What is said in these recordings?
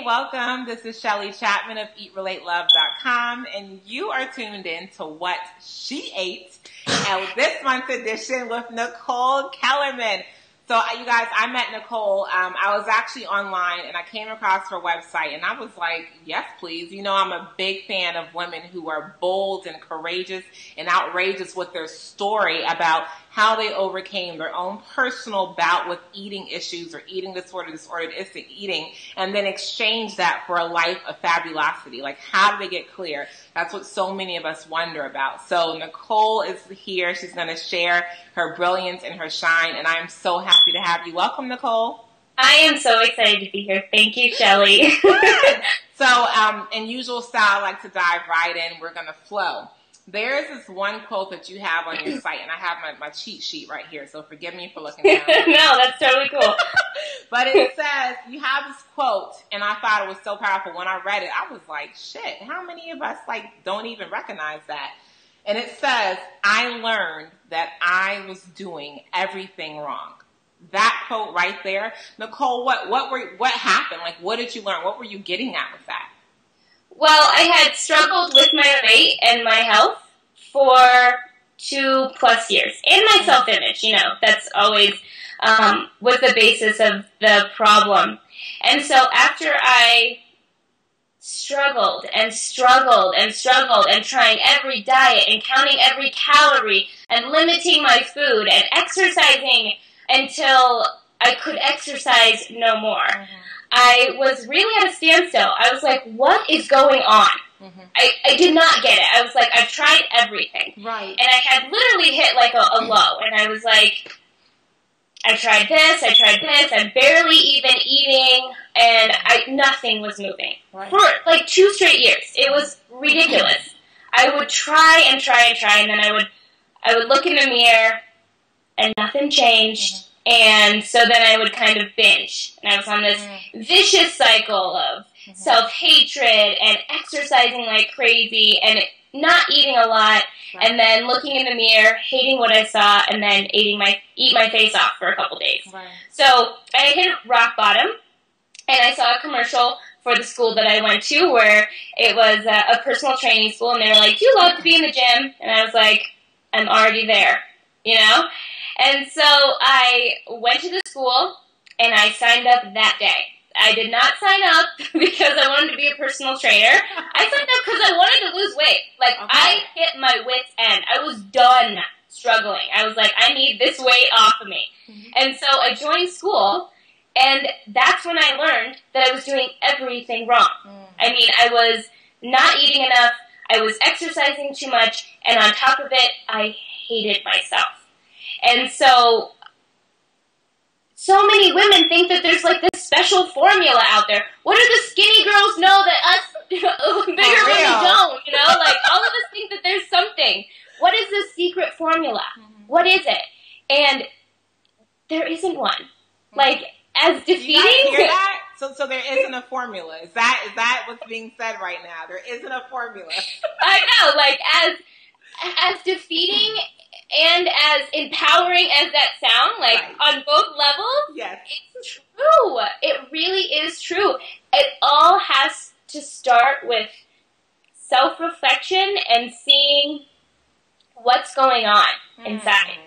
Welcome. This is Shelly Chapman of EatRelateLove.com, and you are tuned in to What She Ate, and this month's edition with Nicole Kellerman. So, you guys, I met Nicole. I was actually online, and I came across her website, and I was like, yes, please. You know, I'm a big fan of women who are bold and courageous and outrageous with their story about how they overcame their own personal bout with eating issues or eating disorder, disorderistic eating, and then exchange that for a life of fabulosity. Like, how do they get clear? That's what so many of us wonder about. So Nicole is here. She's going to share her brilliance and her shine, and I'm so happy to have you. Welcome, Nicole. I am so excited to be here. Thank you, Shelly. So, in usual style, I like to dive right in. We're going to flow. There's this one quote that you have on your site, and I have my cheat sheet right here, so forgive me for looking down. No, that's totally cool. But it says, you have this quote, and I thought it was so powerful. When I read it, I was like, shit, how many of us, don't even recognize that? And it says, I learned that I was doing everything wrong. That quote right there. Nicole, what happened? Like, what did you learn? What were you getting at with that? Well, I had struggled with my weight and my health for 2+ years. And my self-image, that's always was the basis of the problem. And so after I struggled and trying every diet and counting every calorie and limiting my food and exercising until I could exercise no more, I was really at a standstill. I was like, what is going on? I did not get it. I was like, I've tried everything. Right. And I had literally hit like a low. And I was like, I tried this, I'm barely even eating, and nothing was moving. Right. For like 2 straight years. It was ridiculous. I would try, and then I would look in the mirror, and nothing changed. And so then I would kind of binge. And I was on this vicious cycle of self-hatred and exercising like crazy and not eating a lot, and then looking in the mirror, hating what I saw, and then eat my face off for a couple days. Right. So I hit rock bottom, and I saw a commercial for the school that I went to where it was a personal training school, and they were like, do you love to be in the gym? And I was like, I'm already there, And so I went to the school, and I signed up that day. I did not sign up because I wanted to be a personal trainer. I signed up because I wanted to lose weight. I hit my wit's end. I was done struggling. I was like, I need this weight off of me. And so I joined school, and that's when I learned that I was doing everything wrong. I mean, I was not eating enough, I was exercising too much, and on top of it, I hated myself. And so many women think that there's like this special formula out there. What do the skinny girls know that us bigger women don't? All of us think that there's something. What is the secret formula? What is it? And there isn't one. As defeating. You guys hear that? So there isn't a formula. Is that what's being said right now? There isn't a formula. I know. As defeating and as empowering as that sound, on both levels, yes, it's true. It really is true. It all has to start with self-reflection and seeing what's going on inside.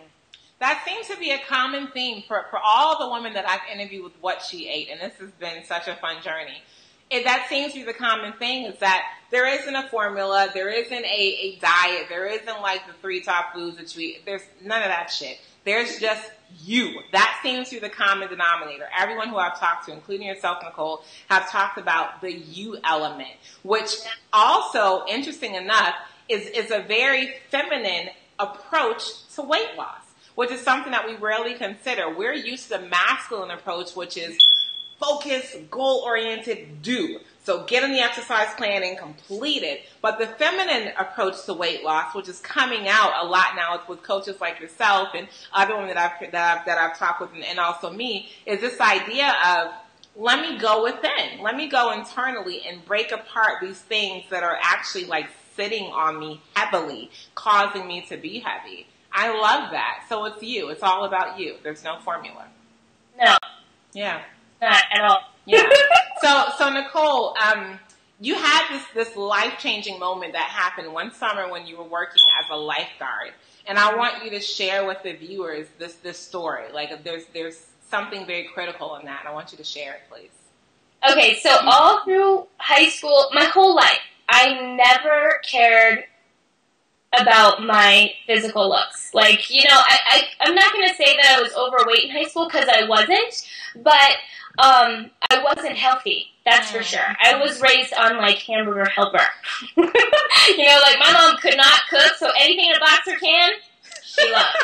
That seems to be a common theme for all the women that I've interviewed with What She Ate, and this has been such a fun journey. That seems to be the common thing, is that there isn't a formula, there isn't a diet, there isn't like the 3 top foods that you eat. There's none of that shit. There's just you. That seems to be the common denominator. Everyone who I've talked to, including yourself, Nicole, have talked about the you element, which also, interesting enough, is a very feminine approach to weight loss, which is something that we rarely consider. We're used to the masculine approach, which is focus, goal-oriented, do. So get in the exercise plan and complete it. But the feminine approach to weight loss, which is coming out a lot now with coaches like yourself and other women that I've talked with, and also me, is this idea of, let me go within. Let me go internally and break apart these things that are actually sitting on me heavily, causing me to be heavy. I love that. So it's you. It's all about you. There's no formula. No. Yeah. Not at all. Yeah. So So Nicole, you had this life-changing moment that happened one summer when you were working as a lifeguard. And I want you to share with the viewers this story. Like there's something very critical in that. And I want you to share it, please. Okay, so all through high school, my whole life, I never cared about my physical looks. Like, you know, I'm not going to say that I was overweight in high school because I wasn't, but I wasn't healthy. That's for sure. I was raised on, like, hamburger helper. You know, like, my mom could not cook, so anything in a boxer can, she loved.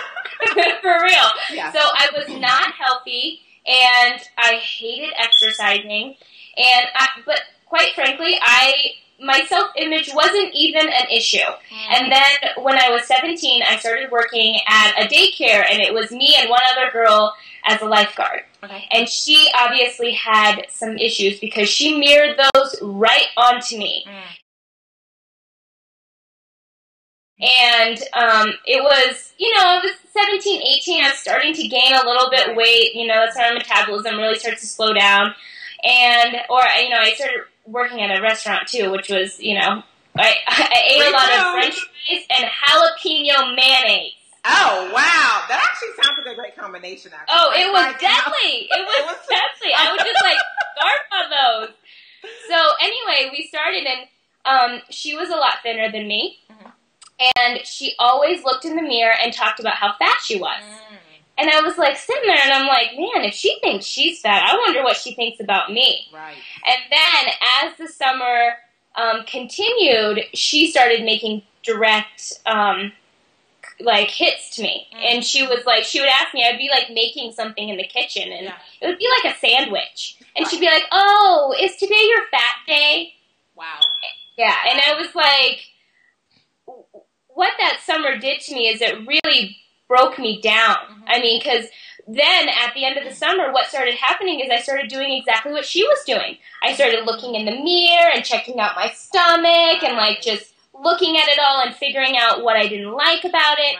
For real. Yeah. So I was not healthy, and I hated exercising. But quite frankly, my self-image wasn't even an issue. And then when I was 17, I started working at a daycare, and it was me and one other girl as a lifeguard. Okay. And she obviously had some issues because she mirrored those right onto me. And it was, you know, I was 17, 18, I was starting to gain a little bit weight, you know, that's when our metabolism really starts to slow down. I started working at a restaurant too, which was, you know, I ate a lot of French fries and jalapeno mayonnaise. Oh, wow. That actually sounds like a great combination, actually. Oh, it was deadly. It was deadly. I would just, like, scarf on those. So, anyway, we started, and she was a lot thinner than me. And she always looked in the mirror and talked about how fat she was. And I was, like, sitting there, and I'm like, man, if she thinks she's fat, I wonder what she thinks about me. Right. And then, as the summer continued, she started making direct hits to me. And she was like, she would ask me, I'd be like making something in the kitchen, and it would be like a sandwich. And she'd be like, oh, is today your fat day? Wow. Yeah, and I was like, what that summer did to me is it really broke me down. I mean, because then at the end of the summer, what started happening is I started doing exactly what she was doing. I started looking in the mirror and checking out my stomach and like just looking at it all and figuring out what I didn't like about it.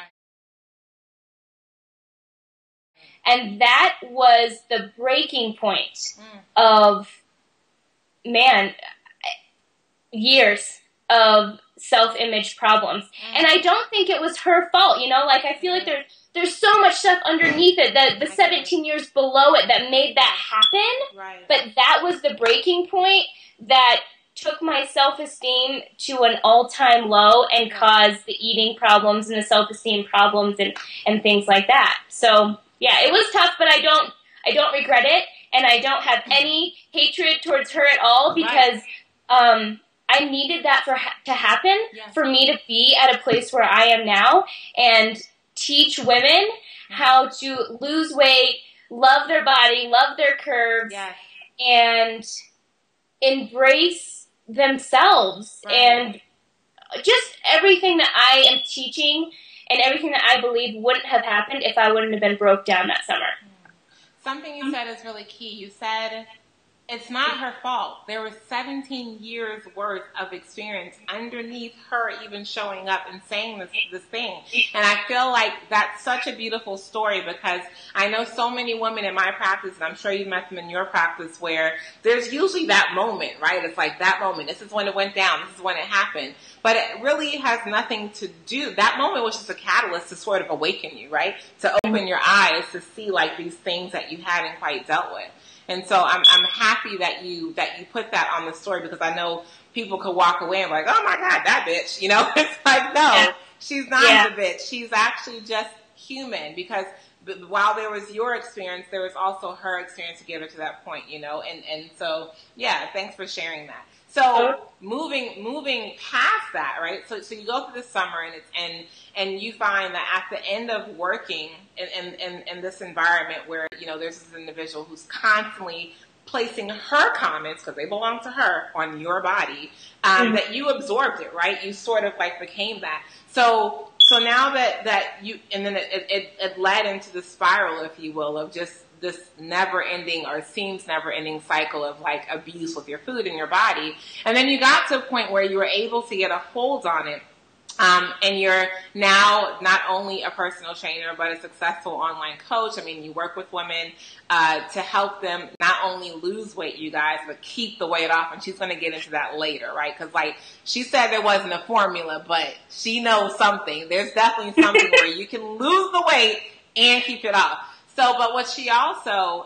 And that was the breaking point of, man, years of self-image problems. And I don't think it was her fault, you know? Like, I feel like there's so much stuff underneath it, the 17 years below it that made that happen. Right. But that was the breaking point that took my self-esteem to an all-time low and caused the eating problems and the self-esteem problems and things like that. So, yeah, it was tough, but I don't regret it, and I don't have any hatred towards her at all because I needed that to happen for me to be at a place where I am now and teach women how to lose weight, love their body, love their curves, and embrace themselves. And just everything that I am teaching and everything that I believe wouldn't have happened if I wouldn't have been broke down that summer. Something you said is really key. You said it's not her fault. There was 17 years worth of experience underneath her even showing up and saying this thing. And I feel like that's such a beautiful story because I know so many women in my practice, and I'm sure you've met them in your practice, where there's usually that moment, right? It's like that moment. This is when it went down. This is when it happened. But it really has nothing to do. That moment was just a catalyst to sort of awaken you, right? To open your eyes to see like these things that you hadn't quite dealt with. And so I'm happy that you put that on the story because I know people could walk away and be like, oh my God, that bitch, you know? It's like, no, she's not the bitch. She's actually just human because while there was your experience, there was also her experience to get her to that point, you know? And so, yeah, thanks for sharing that. So moving past that, right? So you go through the summer and you find that at the end of working in this environment where, you know, there's this individual who's constantly placing her comments, because they belong to her, on your body, that you absorbed it, right? You sort of like became that. So now that you, and then it led into the spiral, if you will, of just this never-ending or seems never-ending cycle of like abuse with your food and your body. And then you got to a point where you were able to get a hold on it And you're now not only a personal trainer, but a successful online coach. I mean, you work with women to help them not only lose weight, you guys, but keep the weight off. And she's going to get into that later, right? Because like she said, there wasn't a formula, but she knows something. There's definitely something where you can lose the weight and keep it off. So, but what she also,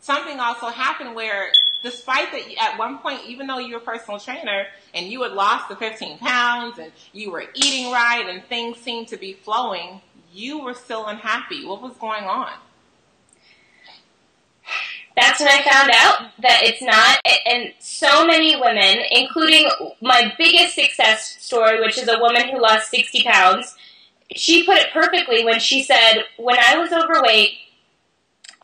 something also happened where despite that, at one point, even though you were a personal trainer and you had lost the 15 pounds and you were eating right and things seemed to be flowing, you were still unhappy. What was going on? That's when I found out that it's not. And so many women, including my biggest success story, which is a woman who lost 60 pounds, she put it perfectly when she said, when I was overweight,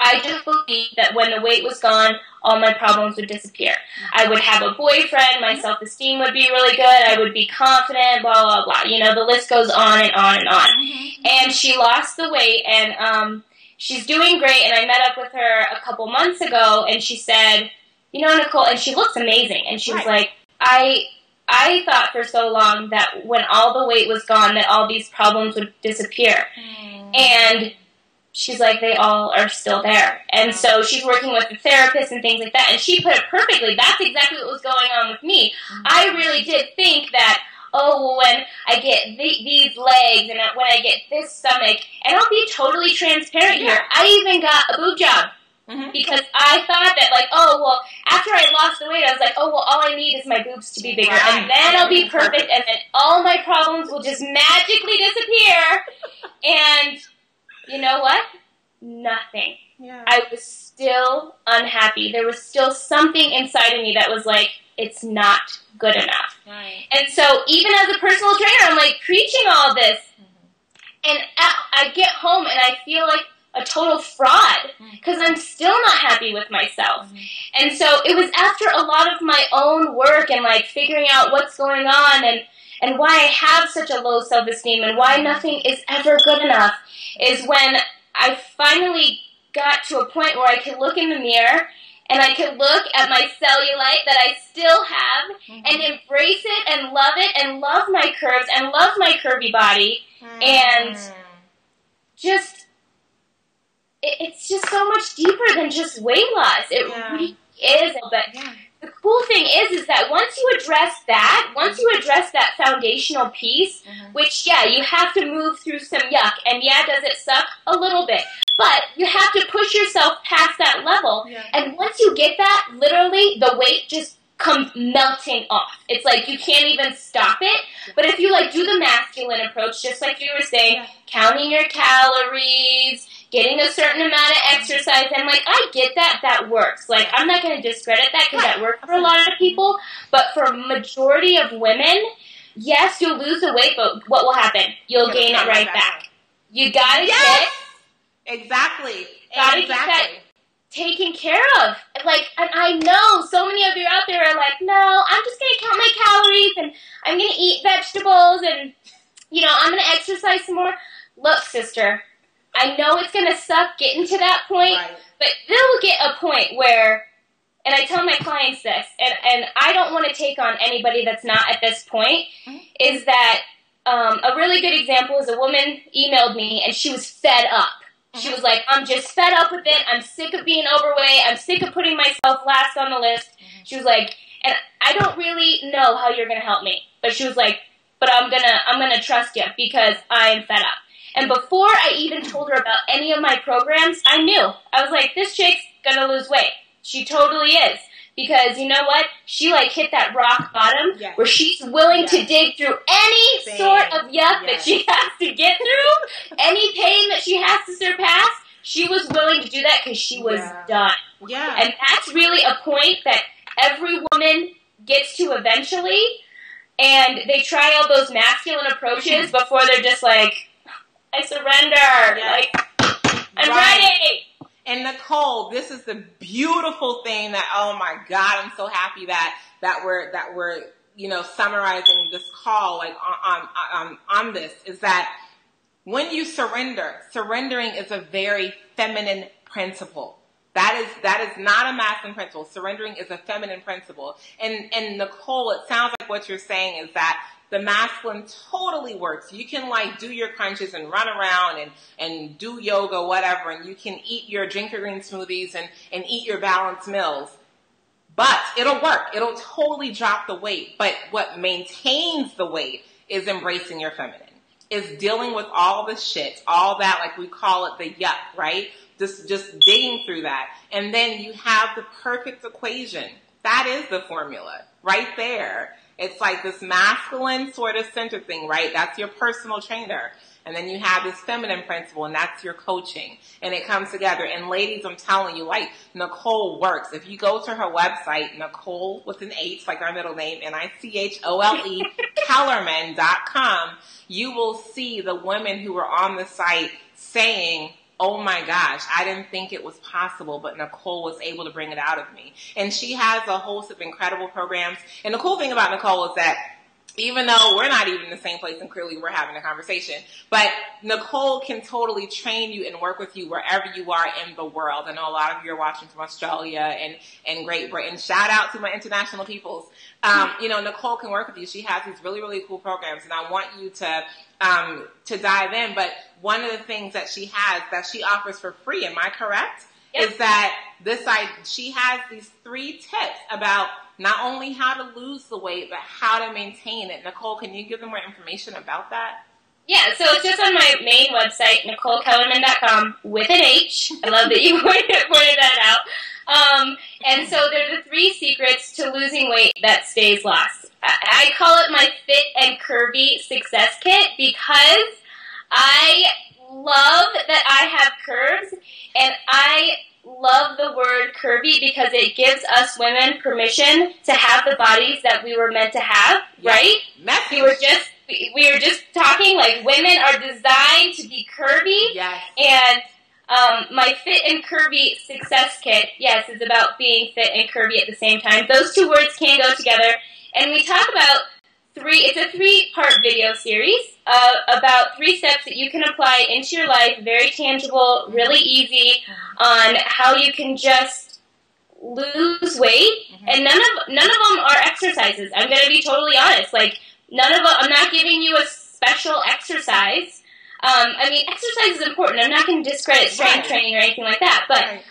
I just believed that when the weight was gone, all my problems would disappear. I would have a boyfriend, my self-esteem would be really good, I would be confident, blah, blah, blah. You know, the list goes on and on and on. And she lost the weight, and she's doing great, and I met up with her a couple months ago, and she said, you know, Nicole, and she looks amazing, and she was like, I thought for so long that when all the weight was gone, that all these problems would disappear. And she's like, they all are still there. And so she's working with a therapist and things like that. And she put it perfectly. That's exactly what was going on with me. I really did think that, oh, when I get these legs and when I get this stomach, and I'll be totally transparent here, I even got a boob job. Because I thought that, like, oh, well, after I lost the weight, I was like, oh, well, all I need is my boobs to be bigger, and then I'll be perfect, and then all my problems will just magically disappear. And you know what? Nothing. I was still unhappy. There was still something inside of me that was like, it's not good enough. And so even as a personal trainer, I'm like preaching all this. And I get home and I feel like a total fraud because I'm still not happy with myself. And so it was after a lot of my own work and like figuring out what's going on and why I have such a low self-esteem and why nothing is ever good enough is when I finally got to a point where I could look in the mirror and I could look at my cellulite that I still have and embrace it and love my curves and love my curvy body and just it's just so much deeper than just weight loss. It really is. But the cool thing is that once you address that foundational piece, which, you have to move through some yuck, and does it suck? A little bit. But you have to push yourself past that level, and once you get that, literally, the weight just comes melting off. It's like you can't even stop it. But if you, like, do the masculine approach, just like you were saying, counting your calories, getting a certain amount of exercise, and, like, I get that works. Like, I'm not going to discredit that because that works for a lot of people, but for a majority of women, yes, you'll lose the weight, but what will happen? You'll gain it right back. You gotta get... Exactly. Gotta get that taken care of. Like, and I know so many of you out there are like, no, I'm just going to count my calories, and I'm going to eat vegetables, and, I'm going to exercise some more. Look, sister, I know it's going to suck getting to that point, but there will get a point where, and I tell my clients this, and I don't want to take on anybody that's not at this point, is that a really good example is a woman emailed me, and she was fed up. She was like, I'm just fed up with it. I'm sick of being overweight. I'm sick of putting myself last on the list. She was like, and I don't really know how you're going to help me. But she was like, but I'm gonna trust you because I'm fed up. And before I even told her about any of my programs, I knew. I was like, this chick's gonna lose weight. She totally is. Because you know what? She like hit that rock bottom where she's willing to dig through any sort of yuck that she has to get through, any pain that she has to surpass. She was willing to do that because she was done. And that's really a point that every woman gets to eventually. And they try all those masculine approaches before they're just like, I surrender. Like, I'm ready. And Nicole, this is the beautiful thing that, oh my God, I'm so happy that we're summarizing this call like on this, is that when you surrendering is a very feminine principle. That is not a masculine principle. Surrendering is a feminine principle. And Nicole, it sounds like what you're saying is that the masculine totally works. You can like do your crunches and run around and do yoga, whatever, and you can drink your green smoothies and eat your balanced meals. But it'll work. It'll totally drop the weight. But what maintains the weight is embracing your feminine. Is dealing with all the shit, all that, like we call it the yuck, right? Just digging through that. And then you have the perfect equation. That is the formula right there. It's like this masculine sort of center thing, right? That's your personal trainer. And then you have this feminine principle, and that's your coaching. And it comes together. And ladies, I'm telling you, like, Nicole works. If you go to her website, Nicole with an H, like our middle name, Nichole, Kellerman.com, you will see the women who are on the site saying, oh my gosh, I didn't think it was possible, but Nicole was able to bring it out of me. And she has a host of incredible programs. And the cool thing about Nicole is that even though we're not even in the same place and clearly we're having a conversation, but Nicole can totally train you and work with you wherever you are in the world. I know a lot of you are watching from Australia and Great Britain. Shout out to my international peoples. Nicole can work with you. She has these really, really cool programs, and I want you to dive in. But one of the things that she has that she offers for free, am I correct? Yep. Is that she has these 3 tips about not only how to lose the weight, but how to maintain it. Nicole, can you give them more information about that? Yeah, so it's just on my main website, NicoleKellerman.com, with an H. I love that you pointed that out. And so there are the 3 secrets to losing weight that stays lost. I call it my Fit and Curvy Success Kit because I love that I have curves, and I love the word curvy because it gives us women permission to have the bodies that we were meant to have, right? We were just talking like women are designed to be curvy. Yes. And my Fit and Curvy Success Kit, yes, is about being fit and curvy at the same time. Those 2 words can go together. And we talk about it's a 3-part video series about 3 steps that you can apply into your life, very tangible, really easy, on how you can just lose weight. Mm-hmm. And none of them are exercises. I'm going to be totally honest. Like, none of them, I'm not giving you a special exercise. Exercise is important. I'm not going to discredit strength training or anything like that. But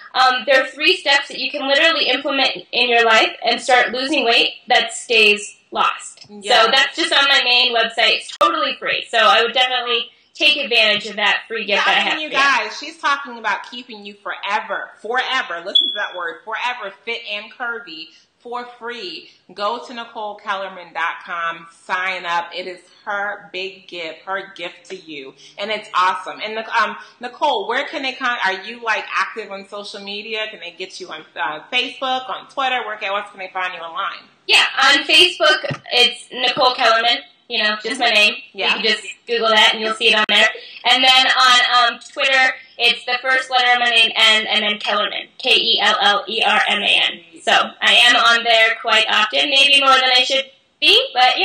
there are 3 steps that you can literally implement in your life and start losing weight that stays lost. Yeah. So that's just on my main website. It's totally free. So I would definitely take advantage of that free gift that I have. You guys, she's talking about keeping you forever, listen to that word, forever fit and curvy for free. Go to NicoleKellerman.com, sign up. It is her big gift, her gift to you. And it's awesome. And Nicole, where can they are you like active on social media? Can they get you on Facebook, on Twitter? Where can they find you online? Yeah, on Facebook, it's Nicole Kellerman. Just my name. Yeah. You can just Google that and you'll see it on there. And then on Twitter, it's the first letter of my name and then Kellerman, Kellerman. So I am on there quite often, maybe more than I should be, but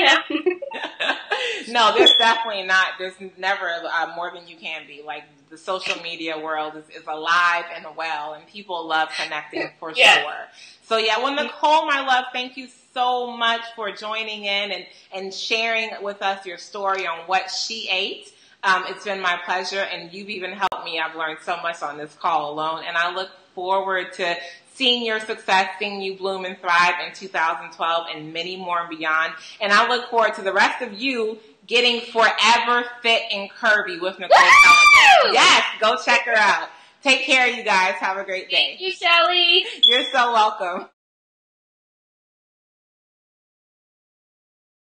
No, there's definitely not. There's never more than you can be. Like, the social media world is alive and well, and people love connecting for sure. So well, Nicole, my love, thank you so much for joining in and sharing with us your story on what she ate. It's been my pleasure, and you've even helped me. I've learned so much on this call alone, and I look forward to seeing your success, seeing you bloom and thrive in 2012 and many more and beyond. And I look forward to the rest of you getting forever fit and curvy with Nicole Kellerman. Yes, go check her out. Take care, you guys. Have a great day. Thank you, Shelly. You're so welcome.